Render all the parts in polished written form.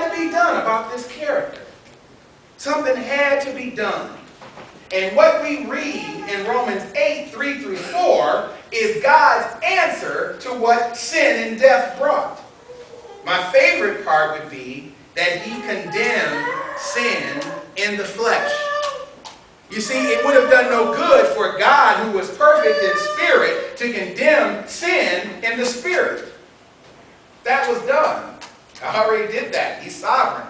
had to be done about this character. Something had to be done. And what we read in Romans 8, 3 through 4 is God's answer to what sin and death brought. My favorite part would be that he condemned sin in the flesh. You see, it would have done no good for God, who was perfect in spirit, to condemn sin in the spirit. That was done. I already did that. He's sovereign.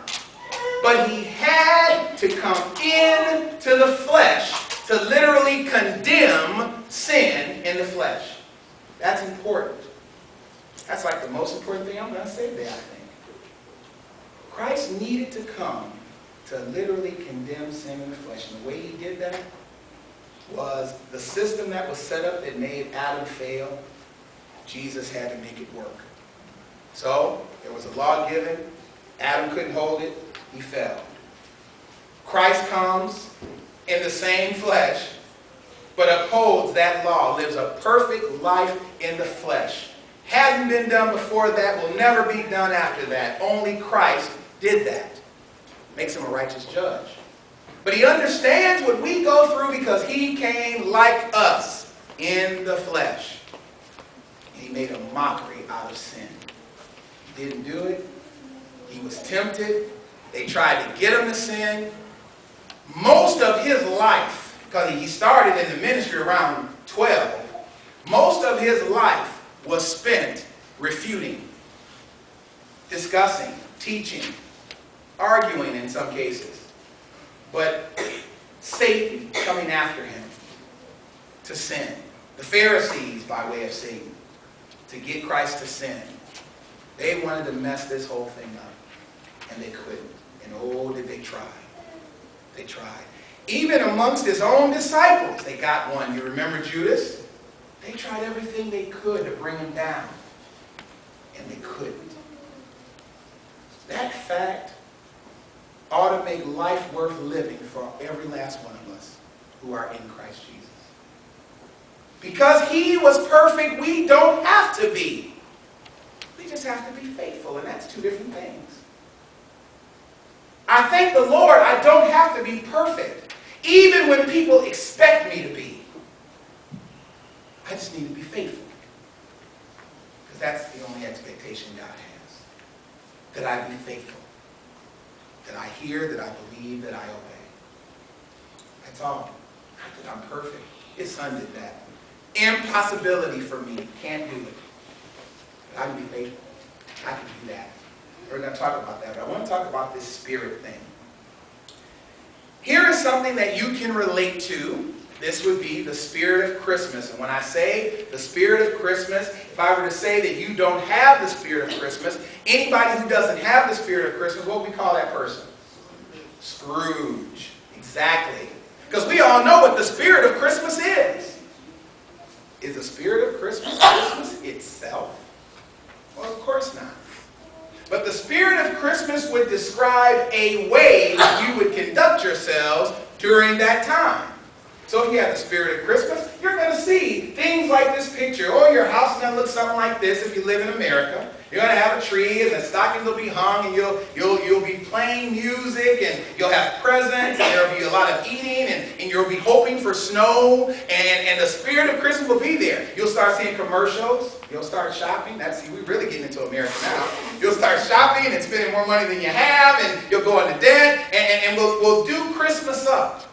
But he had to come into the flesh to literally condemn sin in the flesh. That's important. That's like the most important thing I'm going to say today, I think. Christ needed to come to literally condemn sin in the flesh. And the way he did that was the system that was set up that made Adam fail. Jesus had to make it work. So there was a law given. Adam couldn't hold it. He fell. Christ comes in the same flesh, but upholds that law, lives a perfect life in the flesh. Hasn't been done before that, will never be done after that. Only Christ did that. Makes him a righteous judge. But he understands what we go through because he came like us in the flesh. And he made a mockery out of sin. He didn't do it. He was tempted. They tried to get him to sin. Most of his life, because he started in the ministry around 12, most of his life was spent refuting, discussing, teaching, arguing in some cases. But Satan coming after him to sin. The Pharisees, by way of Satan, to get Christ to sin. They wanted to mess this whole thing up. And they couldn't. And oh, did they try. They tried. Even amongst his own disciples, they got one. You remember Judas? They tried everything they could to bring him down. And they couldn't. That fact ought to make life worth living for every last one of us who are in Christ Jesus. Because he was perfect, we don't have to be. We just have to be faithful, and that's two different things. I thank the Lord I don't have to be perfect, even when people expect me to be. I just need to be faithful. Because that's the only expectation God has. That I be faithful. That I hear, that I believe, that I obey. That's all. Not that I'm perfect. His son did that. Impossibility for me. Can't do it. But I can be faithful. I can do that. We're going to talk about that, but I want to talk about this spirit thing. Here is something that you can relate to. This would be the spirit of Christmas. And when I say the spirit of Christmas, if I were to say that you don't have the spirit of Christmas, anybody who doesn't have the spirit of Christmas, what would we call that person? Scrooge. Exactly. Because we all know what the spirit of Christmas is. Is the spirit of Christmas Christmas itself? Well, of course not. But the spirit of Christmas would describe a way that you would conduct yourselves during that time. So if you have the spirit of Christmas, you're going to see things like this picture. Or your house is going to look something like this if you live in America. You're going to have a tree and the stockings will be hung and you'll be playing music and you'll have presents and there'll be a lot of eating and you'll be hoping for snow and the spirit of Christmas will be there. You'll start seeing commercials. You'll start shopping. We're really getting into America now. You'll start shopping and spending more money than you have and you'll go into debt and we'll do Christmas up.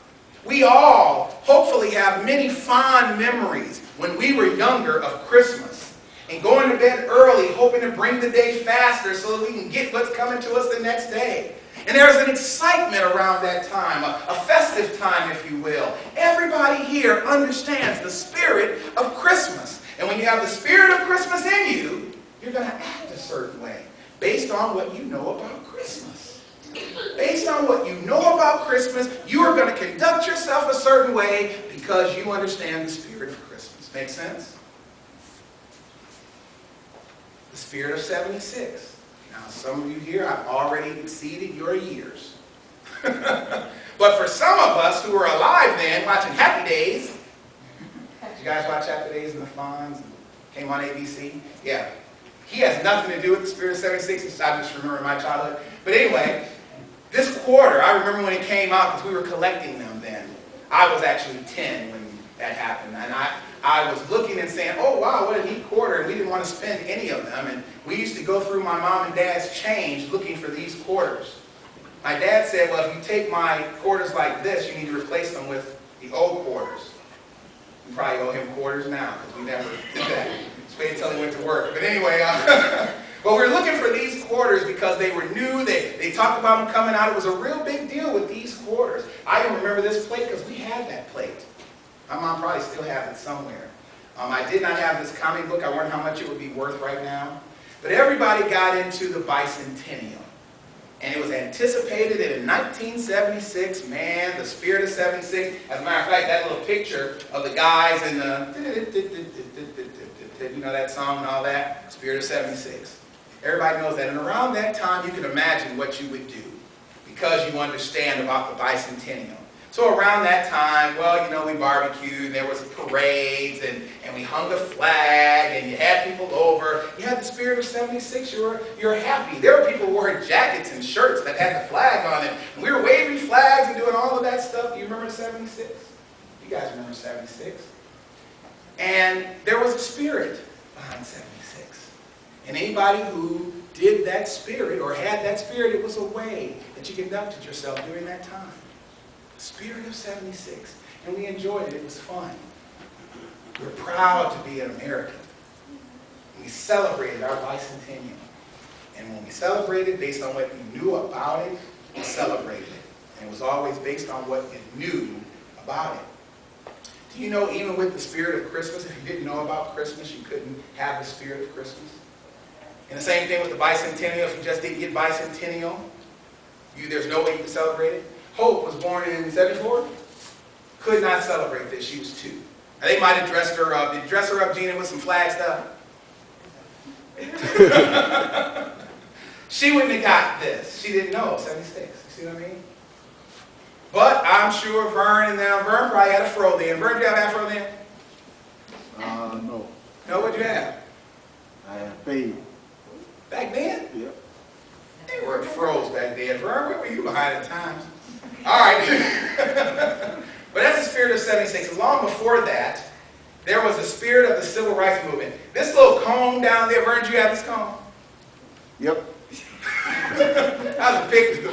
We all hopefully have many fond memories when we were younger of Christmas. And going to bed early, hoping to bring the day faster so that we can get what's coming to us the next day. And there's an excitement around that time, a festive time, if you will. Everybody here understands the spirit of Christmas. And when you have the spirit of Christmas in you, you're going to act a certain way based on what you know about Christmas. Based on what you know about Christmas, you are going to conduct yourself a certain way because you understand the spirit of Christmas. Make sense? The spirit of 76. Now, some of you here have already exceeded your years. But for some of us who were alive then, watching Happy Days, did you guys watch Happy Days and the Fonz? Came on ABC? Yeah. He has nothing to do with the Spirit of 76. I just remember my childhood. But anyway, this quarter, I remember when it came out because we were collecting them then. I was actually 10 when that happened. And I was looking and saying, oh, wow, what a neat quarter. And we didn't want to spend any of them. And we used to go through my mom and dad's change looking for these quarters. My dad said, well, if you take my quarters like this, you need to replace them with the old quarters. We probably owe him quarters now because we never did that. Just wait until he went to work. But anyway, but we were looking for these quarters because they were new. They talked about them coming out. It was a real big deal with these quarters. I even remember this plate because we had that plate. My mom probably still has it somewhere. I did not have this comic book. I wonder how much it would be worth right now. But everybody got into the bicentennial. And it was anticipated that in 1976, man, the Spirit of 76, as a matter of fact, that little picture of the guys in the, you know that song and all that, Spirit of 76. Everybody knows that. And around that time, you can imagine what you would do because you understand about the bicentennial. So around that time, well, you know, we barbecued, there was parades, and we hung a flag, and you had people over. You had the Spirit of 76, you were happy. There were people who wore jackets and shirts that had the flag on it. And we were waving flags and doing all of that stuff. Do you remember 76? You guys remember 76? And there was a spirit behind 76. And anybody who did that spirit or had that spirit, it was a way that you conducted yourself during that time. Spirit of 76. And we enjoyed it. It was fun. We're proud to be an American. We celebrated our bicentennial. And when we celebrated based on what we knew about it, we celebrated it. And it was always based on what you knew about it. Do you know even with the spirit of Christmas, if you didn't know about Christmas, you couldn't have the spirit of Christmas? And the same thing with the bicentennial. If you just didn't get bicentennial, there's no way you can celebrate it. Hope was born in 74. Could not celebrate this. She was 2. And they might have dressed her up. Did you dress her up, Gina, with some flag stuff? She wouldn't have got this. She didn't know 76. You see what I mean? But I'm sure Vern and them, Vern probably had a fro then. Vern, did you have an afro then? No. No, what'd you have? I had fade. Back then? Yep. They were froze back then. Vern, where were you behind the times? All right. But that's the spirit of 76. Long before that, there was the spirit of the civil rights movement. This little comb down there, Vern, did you have this comb? Yep. That was a picture.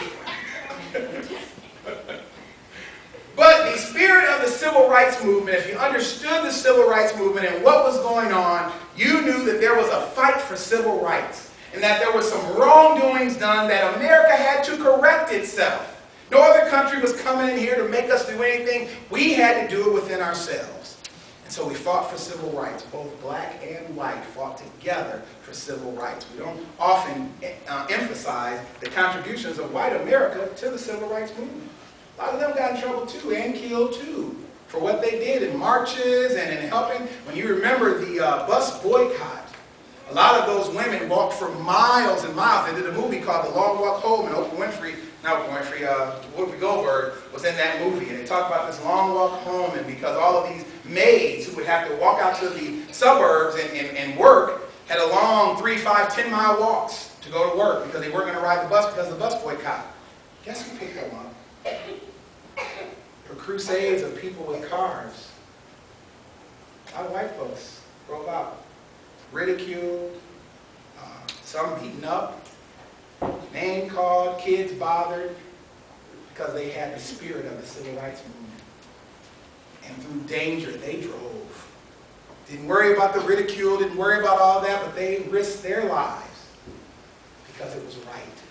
But the spirit of the civil rights movement, if you understood the civil rights movement and what was going on, you knew that there was a fight for civil rights and that there were some wrongdoings done that America had to correct itself. No other country was coming in here to make us do anything. We had to do it within ourselves. And so we fought for civil rights. Both black and white fought together for civil rights. We don't often emphasize the contributions of white America to the civil rights movement. A lot of them got in trouble too and killed too for what they did in marches and in helping. When you remember the bus boycott, a lot of those women walked for miles and miles. They did a movie called The Long Walk Home, and Whoopi Goldberg was in that movie, and they talked about this long walk home, and because all of these maids who would have to walk out to the suburbs and work had a long 3, 5, 10-mile walks to go to work because they weren't going to ride the bus because of the bus boycott. Guess who picked them up? For crusades of people with cars. A lot of white folks drove out, ridiculed, some beaten up, name called, kids bothered, because they had the spirit of the civil rights movement. And through danger, they drove. Didn't worry about the ridicule, didn't worry about all that, but they risked their lives because it was right.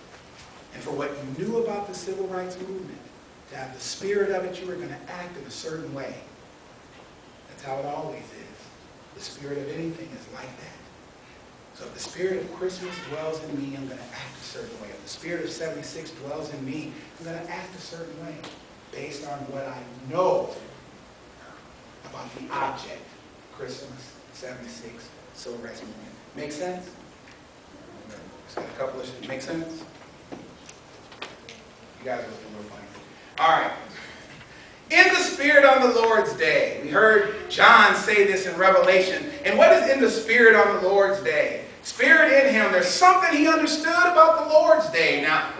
And for what you knew about the civil rights movement, to have the spirit of it, you were going to act in a certain way. That's how it always is. The spirit of anything is like that. So if the spirit of Christmas dwells in me, I'm going to act a certain way. If the spirit of 76 dwells in me, I'm going to act a certain way based on what I know about the object, Christmas, 76, civil rights movement. Make sense? Just got a couple of make sense? You guys are looking real funny. All right. In the Spirit on the Lord's Day. We heard John say this in Revelation. And what is in the Spirit on the Lord's Day? Spirit in him. There's something he understood about the Lord's Day. Now,